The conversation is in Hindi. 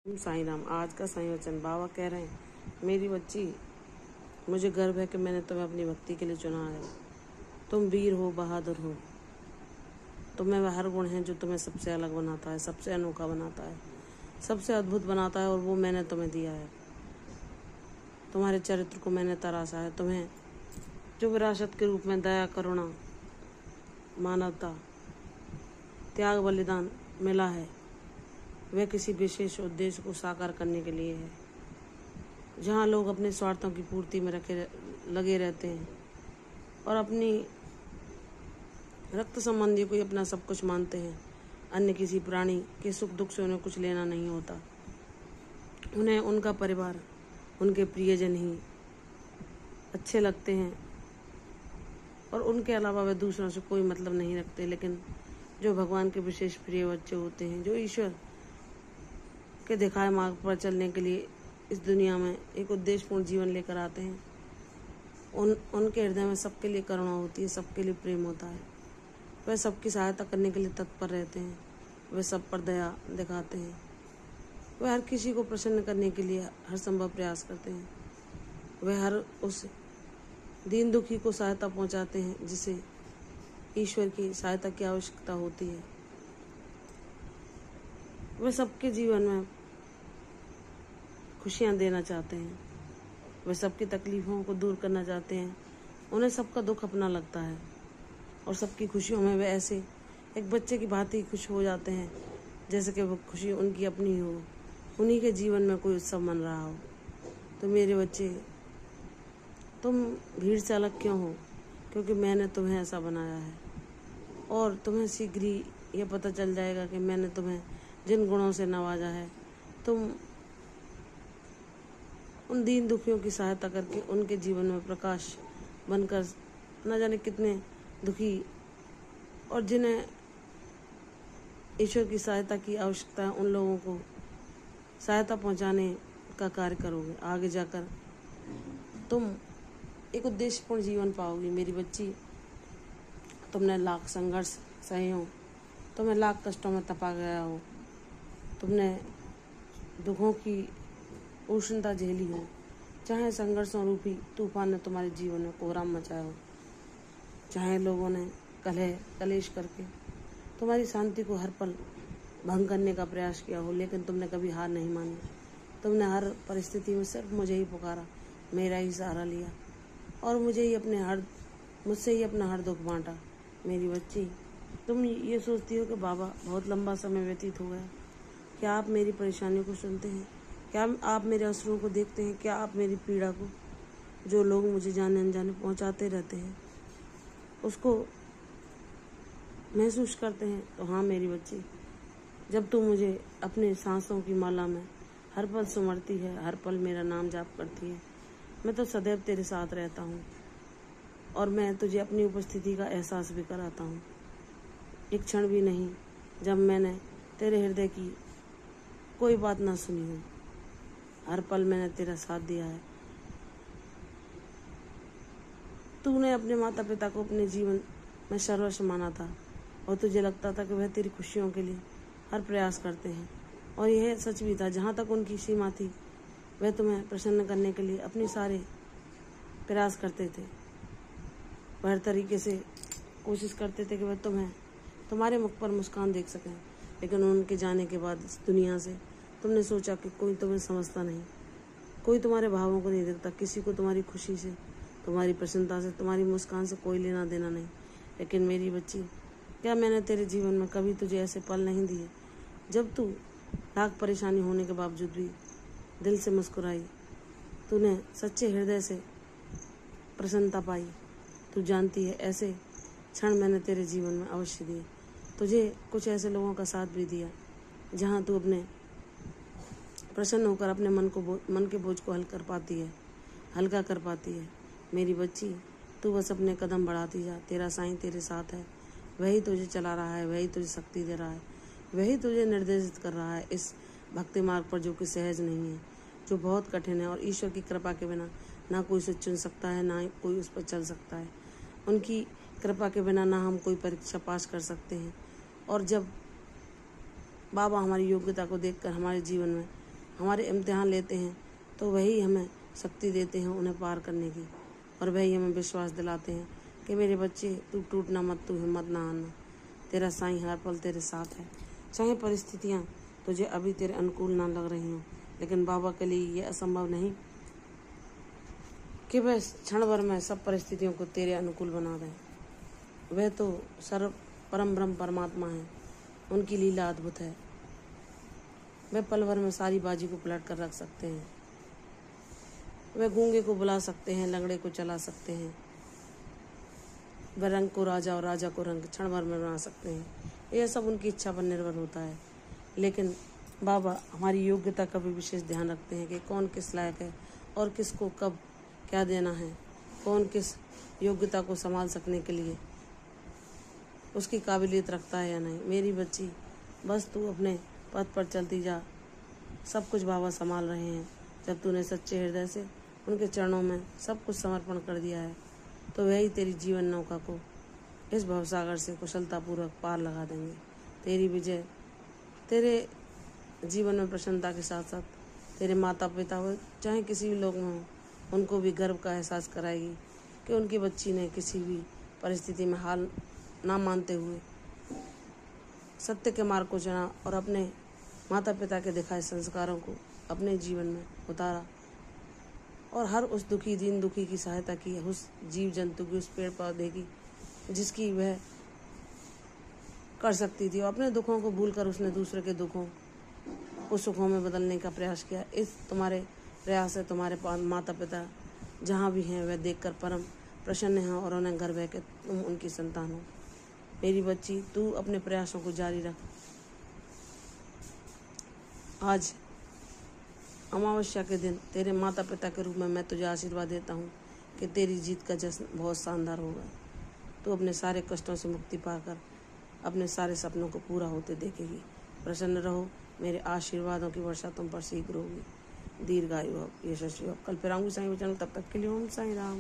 साईं राम। आज का साईं वचन बाबा कह रहे हैं, मेरी बच्ची, मुझे गर्व है कि मैंने तुम्हें अपनी भक्ति के लिए चुना है। तुम वीर हो, बहादुर हो। तुम्हें वह हर गुण है जो तुम्हें सबसे अलग बनाता है, सबसे अनोखा बनाता है, सबसे अद्भुत बनाता है, और वो मैंने तुम्हें दिया है। तुम्हारे चरित्र को मैंने तराशा है। तुम्हें जो विरासत के रूप में दया, करुणा, मानवता, त्याग, बलिदान मिला है, वह किसी विशेष उद्देश्य को साकार करने के लिए है। जहाँ लोग अपने स्वार्थों की पूर्ति में लगे रहते हैं और अपनी रक्त संबंधी को ही अपना सब कुछ मानते हैं, अन्य किसी प्राणी के सुख दुख से उन्हें कुछ लेना नहीं होता। उन्हें उनका परिवार, उनके प्रियजन ही अच्छे लगते हैं और उनके अलावा वे दूसरों से कोई मतलब नहीं रखते। लेकिन जो भगवान के विशेष प्रिय बच्चे होते हैं, जो ईश्वर के दिखाए मार्ग पर चलने के लिए इस दुनिया में एक उद्देश्यपूर्ण जीवन लेकर आते हैं, उनके हृदय में सबके लिए करुणा होती है, सबके लिए प्रेम होता है। वह सबकी सहायता करने के लिए तत्पर रहते हैं, वे सब पर दया दिखाते हैं, वह हर किसी को प्रसन्न करने के लिए हर संभव प्रयास करते हैं, वह हर उस दीन दुखी को सहायता पहुंचाते हैं जिसे ईश्वर की सहायता की आवश्यकता होती है। वे सबके जीवन में खुशियां देना चाहते हैं, वे सबकी तकलीफों को दूर करना चाहते हैं। उन्हें सबका दुख अपना लगता है और सबकी खुशियों में वे ऐसे एक बच्चे की भांति खुश हो जाते हैं जैसे कि वो खुशी उनकी अपनी हो, उन्हीं के जीवन में कोई उत्सव मन रहा हो। तो मेरे बच्चे, तुम भीड़ से अलग क्यों हो? क्योंकि मैंने तुम्हें ऐसा बनाया है और तुम्हें शीघ्र ही यह पता चल जाएगा कि मैंने तुम्हें जिन गुणों से नवाजा है, तुम उन दीन दुखियों की सहायता करके उनके जीवन में प्रकाश बनकर न जाने कितने दुखी और जिन्हें ईश्वर की सहायता की आवश्यकता है, उन लोगों को सहायता पहुंचाने का कार्य करोगे। आगे जाकर तुम एक उद्देश्यपूर्ण जीवन पाओगी। मेरी बच्ची, तुमने लाख संघर्ष सहे हो, तुम्हें लाख कष्टों में तपा गया हो, तुमने दुखों की उष्णता झेली हो, चाहे संघर्षों रूपी तूफान ने तुम्हारे जीवन में कोहराम मचाया हो, चाहे लोगों ने कलह कलेश करके तुम्हारी शांति को हर पल भंग करने का प्रयास किया हो, लेकिन तुमने कभी हार नहीं मानी। तुमने हर परिस्थिति में सिर्फ मुझे ही पुकारा, मेरा ही सहारा लिया और मुझसे ही अपना हर दुख बांटा। मेरी बच्ची, तुम ये सोचती हो कि बाबा बहुत लंबा समय व्यतीत हो गया, क्या आप मेरी परेशानियों को सुनते हैं? क्या आप मेरे अश्रुओं को देखते हैं? क्या आप मेरी पीड़ा को, जो लोग मुझे जाने अनजाने पहुंचाते रहते हैं, उसको महसूस करते हैं? तो हाँ मेरी बच्ची, जब तू मुझे अपने सांसों की माला में हर पल सुमरती है, हर पल मेरा नाम जाप करती है, मैं तो सदैव तेरे साथ रहता हूँ और मैं तुझे अपनी उपस्थिति का एहसास भी कराता हूँ। एक क्षण भी नहीं जब मैंने तेरे हृदय की कोई बात ना सुनी हो, हर पल मैंने तेरा साथ दिया है। तूने अपने माता पिता को अपने जीवन में सर्वस्व माना था और तुझे लगता था कि वह तेरी खुशियों के लिए हर प्रयास करते हैं, और यह सच भी था। जहाँ तक उनकी सीमा थी, वह तुम्हें प्रसन्न करने के लिए अपने सारे प्रयास करते थे। वह हर तरीके से कोशिश करते थे कि वह तुम्हारे मुख पर मुस्कान देख सकें, लेकिन उनके जाने के बाद इस दुनिया से तुमने सोचा कि कोई तुम्हें समझता नहीं, कोई तुम्हारे भावों को नहीं देखता, किसी को तुम्हारी खुशी से, तुम्हारी प्रसन्नता से, तुम्हारी मुस्कान से कोई लेना देना नहीं। लेकिन मेरी बच्ची, क्या मैंने तेरे जीवन में कभी तुझे ऐसे पल नहीं दिए जब तू लाख परेशानी होने के बावजूद भी दिल से मुस्कुराई? तूने सच्चे हृदय से प्रसन्नता पाई। तू जानती है, ऐसे क्षण मैंने तेरे जीवन में अवश्य दिए। तुझे कुछ ऐसे लोगों का साथ भी दिया जहाँ तू अपने प्रसन्न होकर अपने मन के बोझ को हल्का कर पाती है। मेरी बच्ची, तू बस अपने कदम बढ़ाती जा। तेरा साईं तेरे साथ है, वही तुझे चला रहा है, वही तुझे शक्ति दे रहा है, वही तुझे निर्देशित कर रहा है इस भक्ति मार्ग पर, जो कि सहज नहीं है, जो बहुत कठिन है और ईश्वर की कृपा के बिना ना कोई उसे चुन सकता है, ना कोई उस पर चल सकता है। उनकी कृपा के बिना ना हम कोई परीक्षा पास कर सकते हैं। और जब बाबा हमारी योग्यता को देखकर हमारे जीवन में हमारे इम्तिहान लेते हैं तो वही हमें शक्ति देते हैं उन्हें पार करने की, और वही हमें विश्वास दिलाते हैं कि मेरे बच्चे तू टूटना मत, तू हिम्मत ना हारना, तेरा साईं हर पल तेरे साथ है। चाहे परिस्थितियाँ तुझे अभी तेरे अनुकूल ना लग रही हों, लेकिन बाबा के लिए ये असंभव नहीं कि वह क्षण भर में सब परिस्थितियों को तेरे अनुकूल बना दें। वह तो सर्व परम ब्रह्म परमात्मा है, उनकी लीला अद्भुत है। वह पल भर में सारी बाजी को पलट कर रख सकते हैं। वह गूंगे को बुला सकते हैं, लंगड़े को चला सकते हैं। वह रंग को राजा और राजा को रंग क्षण भर में बना सकते हैं। यह सब उनकी इच्छा पर निर्भर होता है। लेकिन बाबा हमारी योग्यता का भी विशेष ध्यान रखते हैं कि कौन किस लायक है और किसको कब क्या देना है, कौन किस योग्यता को संभाल सकने के लिए उसकी काबिलियत रखता है या नहीं। मेरी बच्ची, बस तू अपने पथ पर चलती जा, सब कुछ बाबा संभाल रहे हैं। जब तूने सच्चे हृदय से उनके चरणों में सब कुछ समर्पण कर दिया है तो वही तेरी जीवन नौका को इस भवसागर से कुशलतापूर्वक पार लगा देंगे। तेरी विजय तेरे जीवन में प्रसन्नता के साथ साथ तेरे माता पिता हो चाहे किसी भी लोग में हो, उनको भी गर्व का एहसास कराएगी कि उनकी बच्ची ने किसी भी परिस्थिति में हार ना मानते हुए सत्य के मार्ग को चुना और अपने माता पिता के दिखाए संस्कारों को अपने जीवन में उतारा, और हर उस दुखी दीन दुखी की सहायता की, उस जीव जंतु की, उस पेड़ पौधे की जिसकी वह कर सकती थी, और अपने दुखों को भूलकर उसने दूसरे के दुखों को सुखों में बदलने का प्रयास किया। इस तुम्हारे प्रयास से तुम्हारे माता पिता जहाँ भी हैं वह देखकर परम प्रसन्न हैं और उन्हें गर्व है कि तुम उनकी संतान हो। मेरी बच्ची, तू अपने प्रयासों को जारी रख। आज अमावस्या के दिन तेरे माता पिता के रूप में मैं तुझे आशीर्वाद देता हूँ कि तेरी जीत का जश्न बहुत शानदार होगा। तू अपने सारे कष्टों से मुक्ति पाकर अपने सारे सपनों को पूरा होते देखेगी। प्रसन्न रहो, मेरे आशीर्वादों की वर्षा तुम पर शीघ्र होगी। दीर्घायु हो, यशस्वी हो। कल फिर आऊँगी साईं वचन, तब तक के लिए ओम साईं राम।